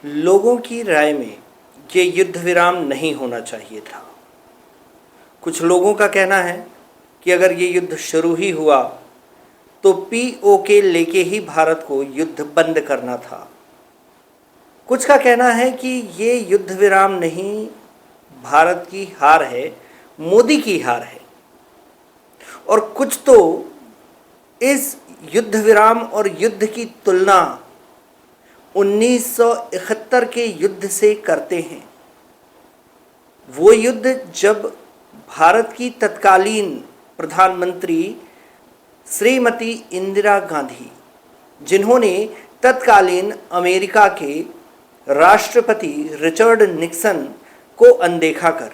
लोगों की राय में ये युद्ध विराम नहीं होना चाहिए था। कुछ लोगों का कहना है कि अगर ये युद्ध शुरू ही हुआ तो पीओके लेके ही भारत को युद्ध बंद करना था। कुछ का कहना है कि ये युद्ध विराम नहीं, भारत की हार है, मोदी की हार है। और कुछ तो इस युद्ध विराम और युद्ध की तुलना 1971 के युद्ध से करते हैं। वो युद्ध जब भारत की तत्कालीन प्रधानमंत्री श्रीमती इंदिरा गांधी, जिन्होंने तत्कालीन अमेरिका के राष्ट्रपति रिचर्ड निक्सन को अनदेखा कर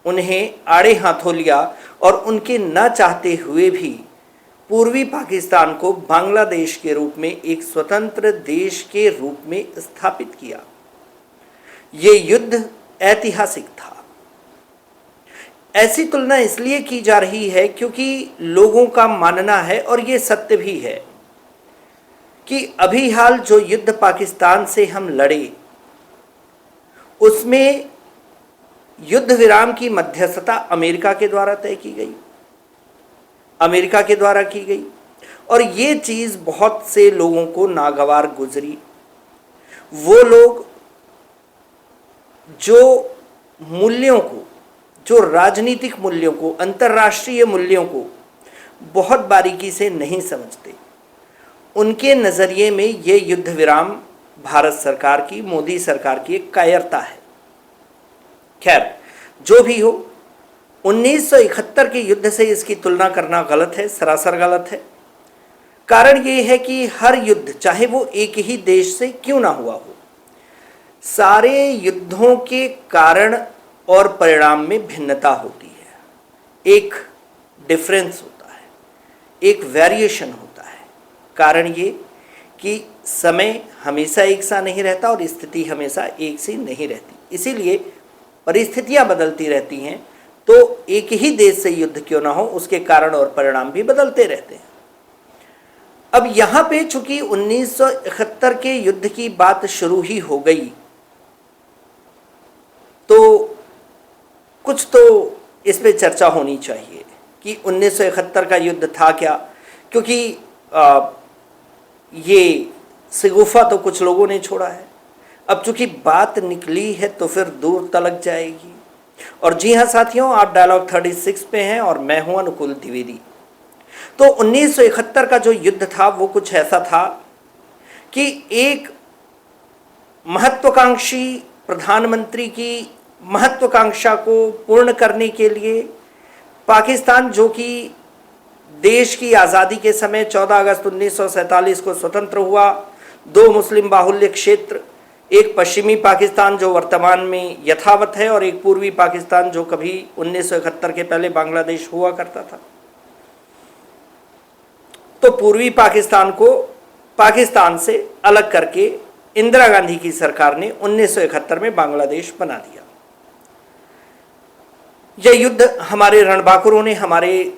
उन्हें आड़े हाथों लिया और उनके न चाहते हुए भी पूर्वी पाकिस्तान को बांग्लादेश के रूप में एक स्वतंत्र देश के रूप में स्थापित किया। ये युद्ध ऐतिहासिक था। ऐसी तुलना इसलिए की जा रही है क्योंकि लोगों का मानना है, और ये सत्य भी है, कि अभी हाल जो युद्ध पाकिस्तान से हम लड़े उसमें युद्ध विराम की मध्यस्थता अमेरिका के द्वारा तय की गई, अमेरिका के द्वारा की गई। और ये चीज़ बहुत से लोगों को नागवार गुजरी। वो लोग जो मूल्यों को, जो राजनीतिक मूल्यों को, अंतर्राष्ट्रीय मूल्यों को बहुत बारीकी से नहीं समझते, उनके नज़रिए में ये युद्ध विराम भारत सरकार की, मोदी सरकार की एक कायरता है। खैर, जो भी हो, 1971 के युद्ध से इसकी तुलना करना गलत है, सरासर गलत है। कारण ये है कि हर युद्ध, चाहे वो एक ही देश से क्यों ना हुआ हो, सारे युद्धों के कारण और परिणाम में भिन्नता होती है, एक डिफरेंस होता है, एक वेरिएशन होता है। कारण ये कि समय हमेशा एक सा नहीं रहता और स्थिति हमेशा एक सी नहीं रहती, इसीलिए परिस्थितियां बदलती रहती हैं। तो एक ही देश से युद्ध क्यों ना हो, उसके कारण और परिणाम भी बदलते रहते हैं। अब यहां पे चूंकि 1971 के युद्ध की बात शुरू ही हो गई, तो कुछ तो इस पे चर्चा होनी चाहिए कि 1971 का युद्ध था क्या। क्योंकि ये शगुफा तो कुछ लोगों ने छोड़ा है। अब चूंकि बात निकली है तो फिर दूर तलक जाएगी। और जी हाँ साथियों, आप डायलॉग 36 पे हैं और मैं हूं अनुकूल द्विवेदी। तो 1971 का जो युद्ध था वो कुछ ऐसा था कि एक महत्वाकांक्षी प्रधानमंत्री की महत्वाकांक्षा को पूर्ण करने के लिए पाकिस्तान, जो कि देश की आज़ादी के समय 14 अगस्त 1947 को स्वतंत्र हुआ, 2 मुस्लिम बाहुल्य क्षेत्र, एक पश्चिमी पाकिस्तान जो वर्तमान में यथावत है और एक पूर्वी पाकिस्तान जो कभी 1971 के पहले बांग्लादेश हुआ करता था। तो पूर्वी पाकिस्तान को पाकिस्तान से अलग करके इंदिरा गांधी की सरकार ने 1971 में बांग्लादेश बना दिया। यह युद्ध हमारे रणबांकुरों ने, हमारे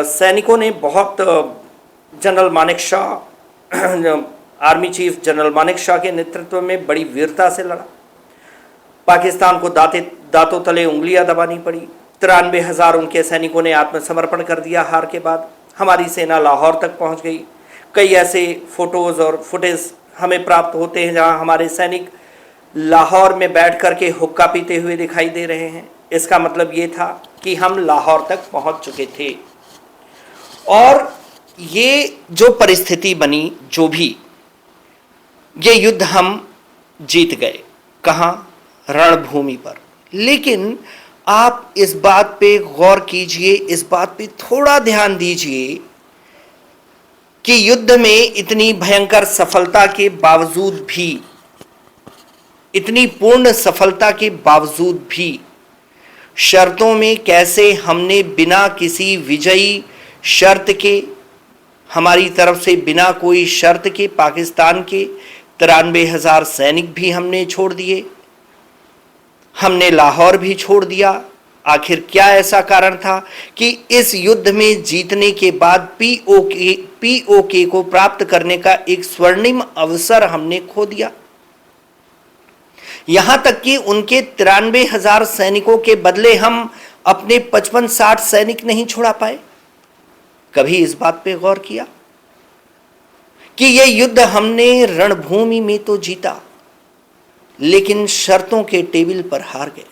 सैनिकों ने बहुत, general Manekshaw, army chief general Manekshaw के नेतृत्व में बड़ी वीरता से लड़ा। पाकिस्तान को दांतों तले उंगलियां दबानी पड़ी। 93,000 उनके सैनिकों ने आत्मसमर्पण कर दिया। हार के बाद हमारी सेना लाहौर तक पहुंच गई। कई ऐसे फोटोज और फुटेज हमें प्राप्त होते हैं जहां हमारे सैनिक लाहौर में बैठ करके हुक्का पीते हुए दिखाई दे रहे हैं। इसका मतलब ये था कि हम लाहौर तक पहुंच चुके थे। और ये जो परिस्थिति बनी, जो भी ये युद्ध हम जीत गए। कहाँ? रणभूमि पर। लेकिन आप इस बात पे गौर कीजिए, इस बात पे थोड़ा ध्यान दीजिए कि युद्ध में इतनी भयंकर सफलता के बावजूद भी, इतनी पूर्ण सफलता के बावजूद भी, शर्तों में कैसे हमने बिना किसी विजयी शर्त के, हमारी तरफ से बिना कोई शर्त के पाकिस्तान के 93,000 सैनिक भी हमने छोड़ दिए, हमने लाहौर भी छोड़ दिया। आखिर क्या ऐसा कारण था कि इस युद्ध में जीतने के बाद पीओके को प्राप्त करने का एक स्वर्णिम अवसर हमने खो दिया? यहां तक कि उनके 93,000 सैनिकों के बदले हम अपने 55-60 सैनिक नहीं छुड़ा पाए। कभी इस बात पे गौर किया कि यह युद्ध हमने रणभूमि में तो जीता, लेकिन शर्तों के टेबल पर हार गए।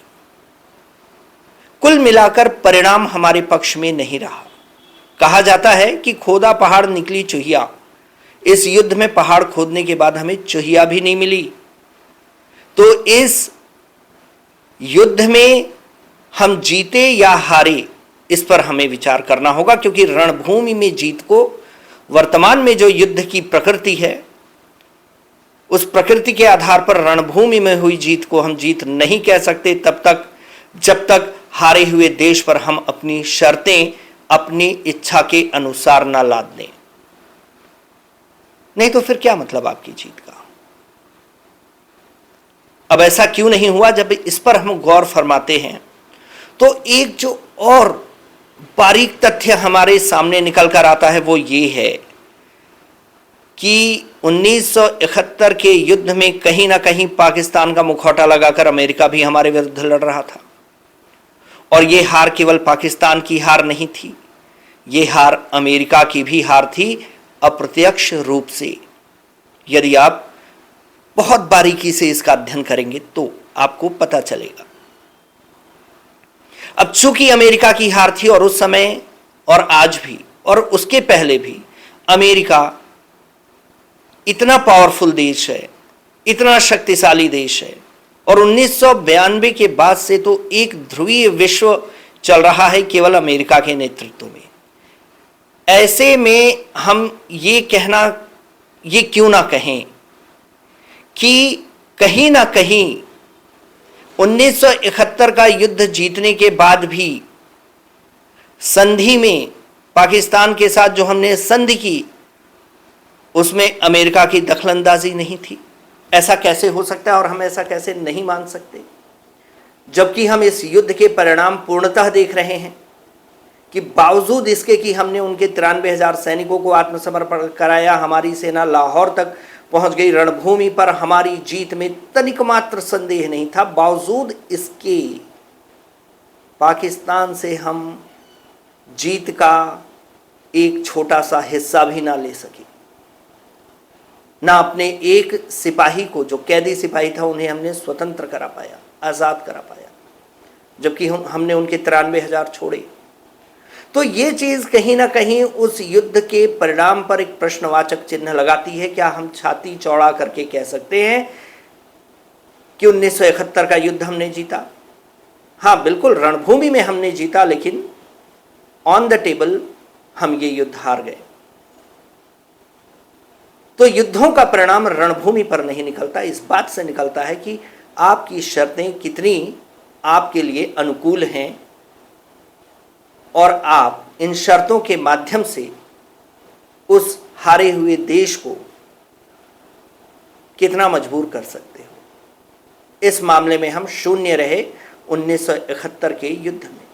कुल मिलाकर परिणाम हमारे पक्ष में नहीं रहा। कहा जाता है कि खोदा पहाड़ निकली चुहिया। इस युद्ध में पहाड़ खोदने के बाद हमें चुहिया भी नहीं मिली। तो इस युद्ध में हम जीते या हारे, इस पर हमें विचार करना होगा, क्योंकि रणभूमि में जीत को, वर्तमान में जो युद्ध की प्रकृति है, उस प्रकृति के आधार पर रणभूमि में हुई जीत को हम जीत नहीं कह सकते तब तक जब तक हारे हुए देश पर हम अपनी शर्तें अपनी इच्छा के अनुसार ना लाद दें। नहीं तो फिर क्या मतलब आपकी जीत का। अब ऐसा क्यों नहीं हुआ? जब इस पर हम गौर फरमाते हैं तो एक जो और बारीक तथ्य हमारे सामने निकल कर आता है वो ये है कि 1971 के युद्ध में कहीं ना कहीं पाकिस्तान का मुखौटा लगाकर अमेरिका भी हमारे विरुद्ध लड़ रहा था। और ये हार केवल पाकिस्तान की हार नहीं थी, ये हार अमेरिका की भी हार थी, अप्रत्यक्ष रूप से। यदि आप बहुत बारीकी से इसका अध्ययन करेंगे तो आपको पता चलेगा। अब चूंकि अमेरिका की हार थी, और उस समय और आज भी और उसके पहले भी अमेरिका इतना पावरफुल देश है, इतना शक्तिशाली देश है, और 1992 के बाद से तो एक ध्रुवीय विश्व चल रहा है केवल अमेरिका के नेतृत्व में। ऐसे में हम ये कहना, ये क्यों ना कहें कि कहीं ना कहीं 1971 का युद्ध जीतने के बाद भी संधि में पाकिस्तान के साथ जो हमने संधि की उसमें अमेरिका की दखलंदाजी नहीं थी। ऐसा कैसे हो सकता है और हम ऐसा कैसे नहीं मान सकते, जबकि हम इस युद्ध के परिणाम पूर्णतः देख रहे हैं कि बावजूद इसके कि हमने उनके 93,000 सैनिकों को आत्मसमर्पण कराया, हमारी सेना लाहौर तक पहुंच गई, रणभूमि पर हमारी जीत में तनिक मात्र संदेह नहीं था, बावजूद इसके पाकिस्तान से हम जीत का एक छोटा सा हिस्सा भी ना ले सके। ना अपने एक सिपाही को, जो कैदी सिपाही था, उन्हें हमने स्वतंत्र करा पाया, आज़ाद करा पाया, जबकि हमने उनके 93,000 छोड़े। तो ये चीज़ कहीं ना कहीं उस युद्ध के परिणाम पर एक प्रश्नवाचक चिन्ह लगाती है। क्या हम छाती चौड़ा करके कह सकते हैं कि 1971 का युद्ध हमने जीता? हाँ, बिल्कुल, रणभूमि में हमने जीता, लेकिन ऑन द टेबल हम ये युद्ध हार गए। तो युद्धों का परिणाम रणभूमि पर नहीं निकलता, इस बात से निकलता है कि आपकी शर्तें कितनी आपके लिए अनुकूल हैं और आप इन शर्तों के माध्यम से उस हारे हुए देश को कितना मजबूर कर सकते हो। इस मामले में हम शून्य रहे 1971 के युद्ध में।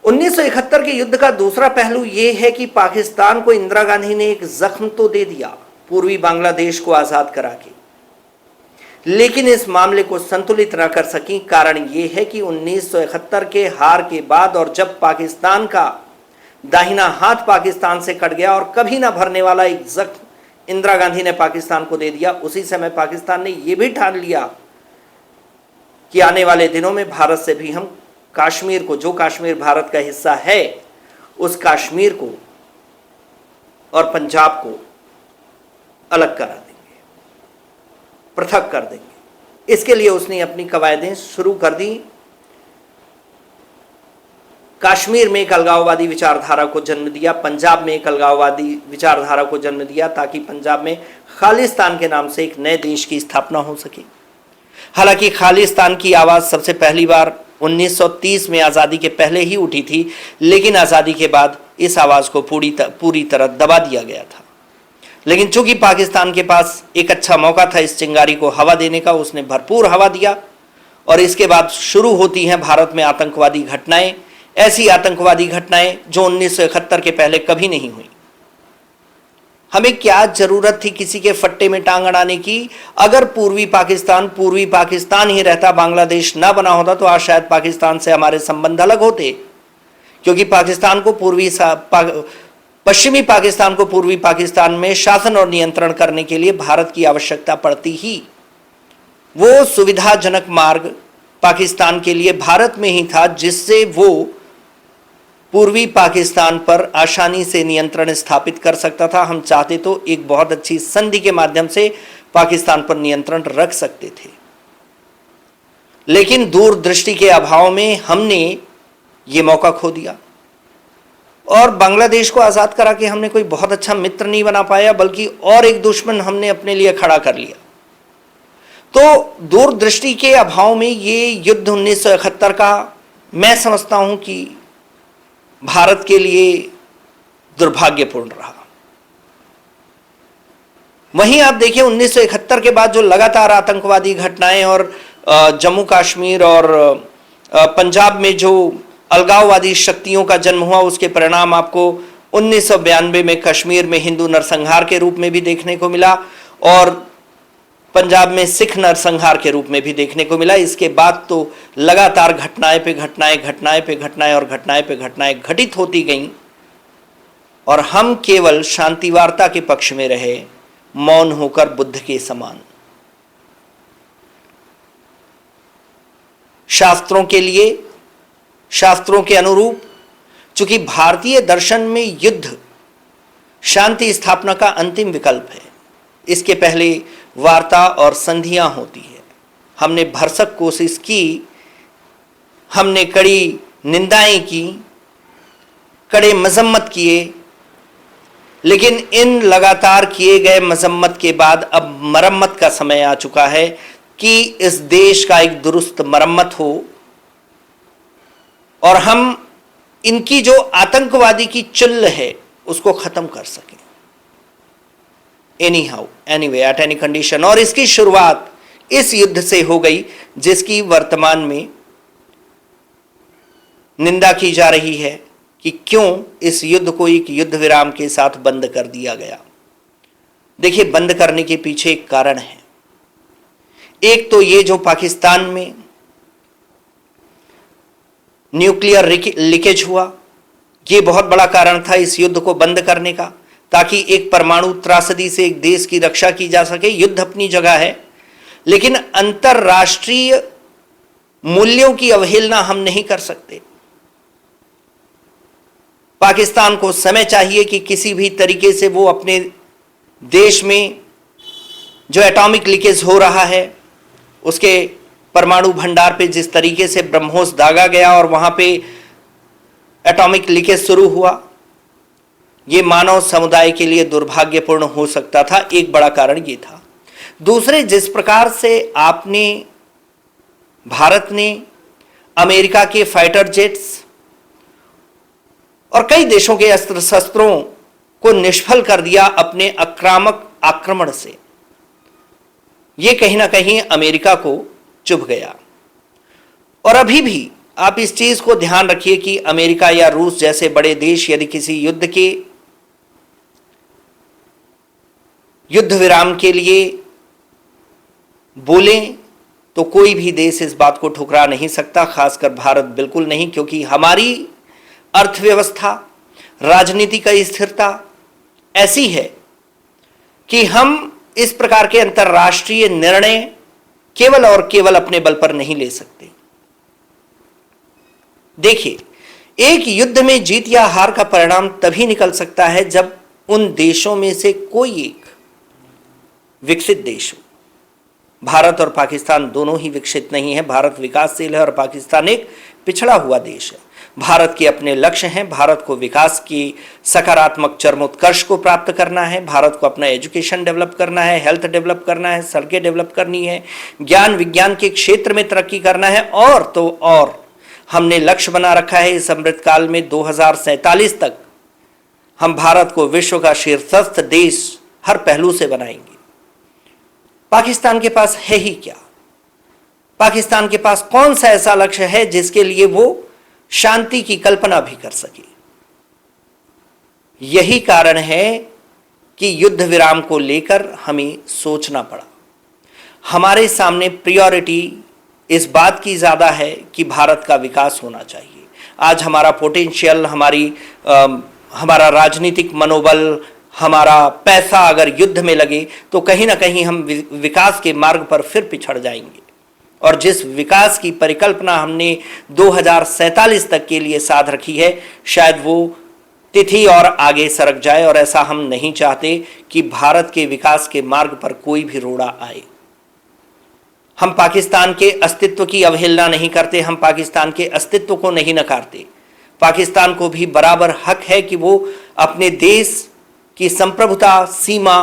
1971 के युद्ध का दूसरा पहलू यह है कि पाकिस्तान को इंदिरा गांधी ने एक जख्म तो दे दिया पूर्वी बांग्लादेश को आजाद करा के, लेकिन इस मामले को संतुलित न कर सकी। कारण यह है कि 1971 के हार के बाद और जब पाकिस्तान का दाहिना हाथ पाकिस्तान से कट गया और कभी ना भरने वाला एक जख्म इंदिरा गांधी ने पाकिस्तान को दे दिया, उसी समय पाकिस्तान ने यह भी ठान लिया कि आने वाले दिनों में भारत से भी हम कश्मीर को, जो कश्मीर भारत का हिस्सा है, उस कश्मीर को और पंजाब को अलग करा देंगे, पृथक कर देंगे। इसके लिए उसने अपनी कवायदें शुरू कर दी। कश्मीर में एक अलगाववादी विचारधारा को जन्म दिया, पंजाब में एक अलगाववादी विचारधारा को जन्म दिया, ताकि पंजाब में खालिस्तान के नाम से एक नए देश की स्थापना हो सके। हालांकि खालिस्तान की आवाज़ सबसे पहली बार 1930 में आज़ादी के पहले ही उठी थी, लेकिन आज़ादी के बाद इस आवाज़ को पूरी तरह दबा दिया गया था। लेकिन चूंकि पाकिस्तान के पास एक अच्छा मौका था इस चिंगारी को हवा देने का, उसने भरपूर हवा दिया और इसके बाद शुरू होती हैं भारत में आतंकवादी घटनाएं, ऐसी आतंकवादी घटनाएं जो 1971 के पहले कभी नहीं हुई। हमें क्या जरूरत थी किसी के फट्टे में टांग अड़ाने की? अगर पूर्वी पाकिस्तान ही रहता, बांग्लादेश ना बना होता, तो आज शायद पाकिस्तान से हमारे संबंध अलग होते, क्योंकि पश्चिमी पाकिस्तान को पूर्वी पाकिस्तान में शासन और नियंत्रण करने के लिए भारत की आवश्यकता पड़ती ही। वो सुविधाजनक मार्ग पाकिस्तान के लिए भारत में ही था, जिससे वो पूर्वी पाकिस्तान पर आसानी से नियंत्रण स्थापित कर सकता था। हम चाहते तो एक बहुत अच्छी संधि के माध्यम से पाकिस्तान पर नियंत्रण रख सकते थे, लेकिन दूरदृष्टि के अभाव में हमने ये मौका खो दिया और बांग्लादेश को आज़ाद करा के हमने कोई बहुत अच्छा मित्र नहीं बना पाया, बल्कि और एक दुश्मन हमने अपने लिए खड़ा कर लिया। तो दूरदृष्टि के अभाव में ये युद्ध 1971 का मैं समझता हूं कि भारत के लिए दुर्भाग्यपूर्ण रहा। वहीं आप देखिए 1971 के बाद जो लगातार आतंकवादी घटनाएं और जम्मू कश्मीर और पंजाब में जो अलगाववादी शक्तियों का जन्म हुआ, उसके परिणाम आपको 1992 में कश्मीर में हिंदू नरसंहार के रूप में भी देखने को मिला और पंजाब में सिख नरसंहार के रूप में भी देखने को मिला। इसके बाद तो लगातार घटनाएं पे घटनाएं और घटनाएं पे घटनाएं घटित होती गईं और हम केवल शांति वार्ता के पक्ष में रहे, मौन होकर बुद्ध के समान। शास्त्रों के अनुरूप, चूंकि भारतीय दर्शन में युद्ध शांति स्थापना का अंतिम विकल्प है, इसके पहले वार्ता और संधियां होती है। हमने भरसक कोशिश की, हमने कड़ी निंदाएं की, कड़े मजम्मत किए, लेकिन इन लगातार किए गए मजम्मत के बाद अब मरम्मत का समय आ चुका है कि इस देश का एक दुरुस्त मरम्मत हो और हम इनकी जो आतंकवादी की चुल्ल है उसको खत्म कर सकें, any how, anyway, at any condition. और इसकी शुरुआत इस युद्ध से हो गई, जिसकी वर्तमान में निंदा की जा रही है कि क्यों इस युद्ध को एक युद्ध विराम के साथ बंद कर दिया गया। देखिए, बंद करने के पीछे एक कारण है। एक तो ये जो पाकिस्तान में न्यूक्लियर लीकेज हुआ, ये बहुत बड़ा कारण था इस युद्ध को बंद करने का, ताकि एक परमाणु त्रासदी से एक देश की रक्षा की जा सके। युद्ध अपनी जगह है, लेकिन अंतरराष्ट्रीय मूल्यों की अवहेलना हम नहीं कर सकते। पाकिस्तान को समय चाहिए कि किसी भी तरीके से वो अपने देश में जो एटॉमिक लीकेज हो रहा है, उसके परमाणु भंडार पे जिस तरीके से ब्रह्मोस दागा गया और वहां पे एटॉमिक लीकेज शुरू हुआ, ये मानव समुदाय के लिए दुर्भाग्यपूर्ण हो सकता था। एक बड़ा कारण ये था। दूसरे, जिस प्रकार से भारत ने अमेरिका के फाइटर जेट्स और कई देशों के अस्त्र शस्त्रों को निष्फल कर दिया अपने आक्रामक आक्रमण से, ये कहीं ना कहीं अमेरिका को चुभ गया। और अभी भी आप इस चीज को ध्यान रखिए कि अमेरिका या रूस जैसे बड़े देश यदि किसी युद्ध विराम के लिए बोलें तो कोई भी देश इस बात को ठुकरा नहीं सकता, खासकर भारत बिल्कुल नहीं, क्योंकि हमारी अर्थव्यवस्था, राजनीति का स्थिरता ऐसी है कि हम इस प्रकार के अंतर्राष्ट्रीय निर्णय केवल और केवल अपने बल पर नहीं ले सकते। देखिए, एक युद्ध में जीत या हार का परिणाम तभी निकल सकता है जब उन देशों में से कोई एक विकसित देश हो। भारत और पाकिस्तान दोनों ही विकसित नहीं है। भारत विकासशील है और पाकिस्तान एक पिछड़ा हुआ देश है। भारत के अपने लक्ष्य हैं। भारत को विकास की सकारात्मक चरमोत्कर्ष को प्राप्त करना है। भारत को अपना एजुकेशन डेवलप करना है, हेल्थ डेवलप करना है, सड़कें डेवलप करनी है, ज्ञान विज्ञान के क्षेत्र में तरक्की करना है। और तो और हमने लक्ष्य बना रखा है इस अमृतकाल में 2047 तक हम भारत को विश्व का शीर्षस्थ देश हर पहलू से बनाएंगे। पाकिस्तान के पास है ही क्या? पाकिस्तान के पास कौन सा ऐसा लक्ष्य है जिसके लिए वो शांति की कल्पना भी कर सके? यही कारण है कि युद्ध विराम को लेकर हमें सोचना पड़ा। हमारे सामने प्रायोरिटी इस बात की ज़्यादा है कि भारत का विकास होना चाहिए। आज हमारा पोटेंशियल, हमारा राजनीतिक मनोबल, हमारा पैसा अगर युद्ध में लगे तो कहीं ना कहीं हम विकास के मार्ग पर फिर पिछड़ जाएंगे। और जिस विकास की परिकल्पना हमने 2047 तक के लिए साध रखी है, शायद वो तिथि और आगे सरक जाए, और ऐसा हम नहीं चाहते कि भारत के विकास के मार्ग पर कोई भी रोड़ा आए। हम पाकिस्तान के अस्तित्व की अवहेलना नहीं करते, हम पाकिस्तान के अस्तित्व को नहीं नकारते। पाकिस्तान को भी बराबर हक है कि वो अपने देश की संप्रभुता, सीमा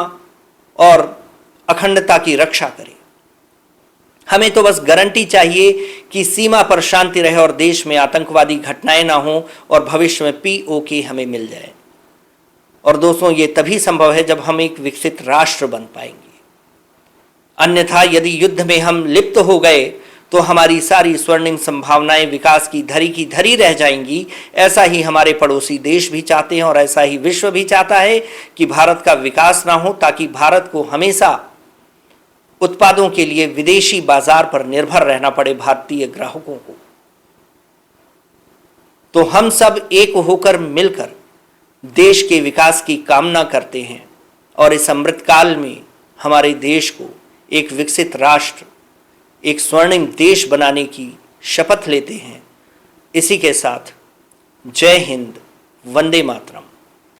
और अखंडता की रक्षा करे। हमें तो बस गारंटी चाहिए कि सीमा पर शांति रहे और देश में आतंकवादी घटनाएं ना हो और भविष्य में POK हमें मिल जाए। और दोस्तों, ये तभी संभव है जब हम एक विकसित राष्ट्र बन पाएंगे। अन्यथा यदि युद्ध में हम लिप्त हो गए तो हमारी सारी स्वर्णिम संभावनाएं विकास की धरी रह जाएंगी। ऐसा ही हमारे पड़ोसी देश भी चाहते हैं और ऐसा ही विश्व भी चाहता है कि भारत का विकास ना हो, ताकि भारत को हमेशा उत्पादों के लिए विदेशी बाजार पर निर्भर रहना पड़े भारतीय ग्राहकों को। तो हम सब एक होकर मिलकर देश के विकास की कामना करते हैं और इस अमृतकाल में हमारे देश को एक विकसित राष्ट्र, एक स्वर्णिम देश बनाने की शपथ लेते हैं। इसी के साथ जय हिंद, वंदे मातरम।